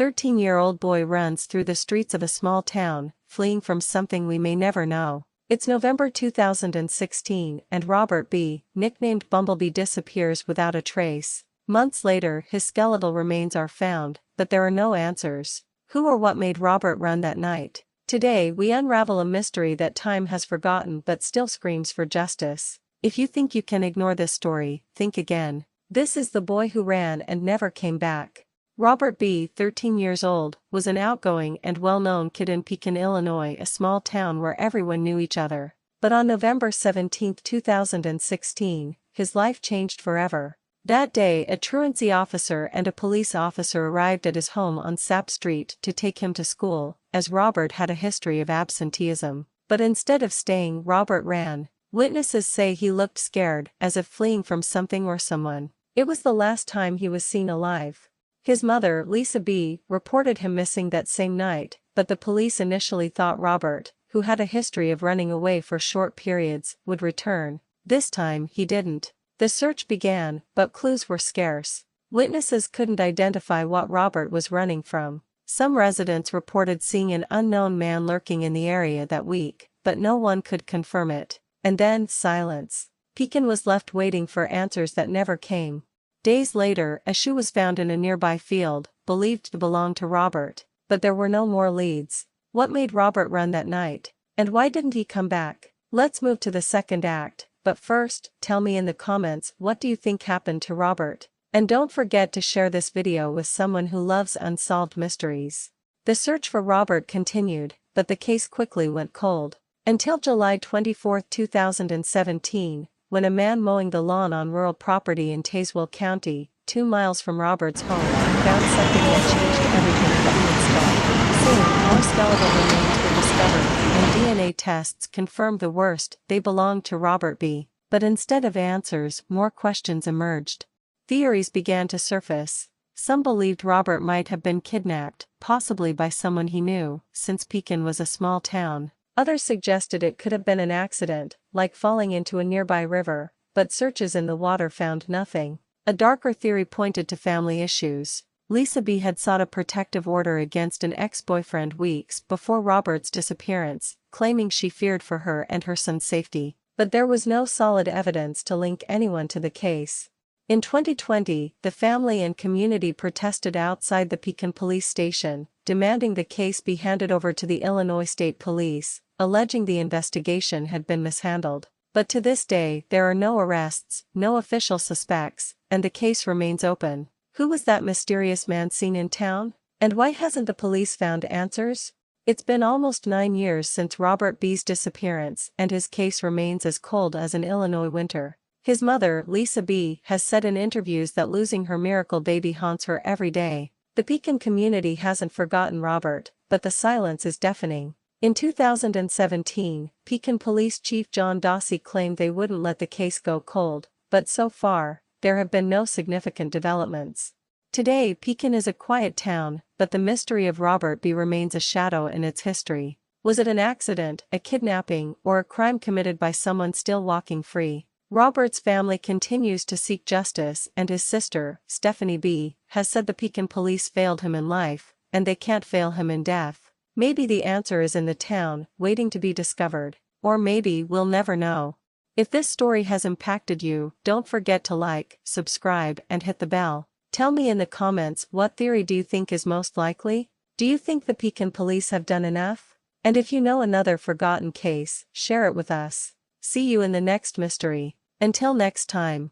13-year-old boy runs through the streets of a small town, fleeing from something we may never know. It's November 2016 and Robert B., nicknamed Bumblebee, disappears without a trace. Months later, his skeletal remains are found, but there are no answers. Who or what made Robert run that night? Today we unravel a mystery that time has forgotten but still screams for justice. If you think you can ignore this story, think again. This is the boy who ran and never came back. Robert B., 13 years old, was an outgoing and well-known kid in Pekin, Illinois, a small town where everyone knew each other. But on November 17, 2016, his life changed forever. That day, a truancy officer and a police officer arrived at his home on Sapp Street to take him to school, as Robert had a history of absenteeism. But instead of staying, Robert ran. Witnesses say he looked scared, as if fleeing from something or someone. It was the last time he was seen alive. His mother, Lisa B., reported him missing that same night, but the police initially thought Robert, who had a history of running away for short periods, would return. This time, he didn't. The search began, but clues were scarce. Witnesses couldn't identify what Robert was running from. Some residents reported seeing an unknown man lurking in the area that week, but no one could confirm it. And then, silence. Pekin was left waiting for answers that never came. Days later, a shoe was found in a nearby field, believed to belong to Robert, but there were no more leads. What made Robert run that night? And why didn't he come back? Let's move to the second act, but first, tell me in the comments, what do you think happened to Robert? And don't forget to share this video with someone who loves unsolved mysteries. The search for Robert continued, but the case quickly went cold. Until July 24, 2017, when a man mowing the lawn on rural property in Tazewell County, 2 miles from Robert's home, found something that changed everything for him. Soon, more skeletal remains were discovered, and DNA tests confirmed the worst: they belonged to Robert B. But instead of answers, more questions emerged. Theories began to surface. Some believed Robert might have been kidnapped, possibly by someone he knew, since Pekin was a small town. Others suggested it could have been an accident, like falling into a nearby river, but searches in the water found nothing. A darker theory pointed to family issues. Lisa B. had sought a protective order against an ex-boyfriend weeks before Robert's disappearance, claiming she feared for her and her son's safety. But there was no solid evidence to link anyone to the case. In 2020, the family and community protested outside the Pekin police station, demanding the case be handed over to the Illinois State Police, alleging the investigation had been mishandled. But to this day, there are no arrests, no official suspects, and the case remains open. Who was that mysterious man seen in town? And why hasn't the police found answers? It's been almost 9 years since Robert B.'s disappearance, and his case remains as cold as an Illinois winter. His mother, Lisa B., has said in interviews that losing her miracle baby haunts her every day. The Pekin community hasn't forgotten Robert, but the silence is deafening. In 2017, Pekin Police Chief John Dossey claimed they wouldn't let the case go cold, but so far, there have been no significant developments. Today, Pekin is a quiet town, but the mystery of Robert B. remains a shadow in its history. Was it an accident, a kidnapping, or a crime committed by someone still walking free? Robert's family continues to seek justice, and his sister, Stephanie B., has said the Pekin police failed him in life, and they can't fail him in death. Maybe the answer is in the town, waiting to be discovered. Or maybe we'll never know. If this story has impacted you, don't forget to like, subscribe, and hit the bell. Tell me in the comments, what theory do you think is most likely? Do you think the Pekin police have done enough? And if you know another forgotten case, share it with us. See you in the next mystery. Until next time.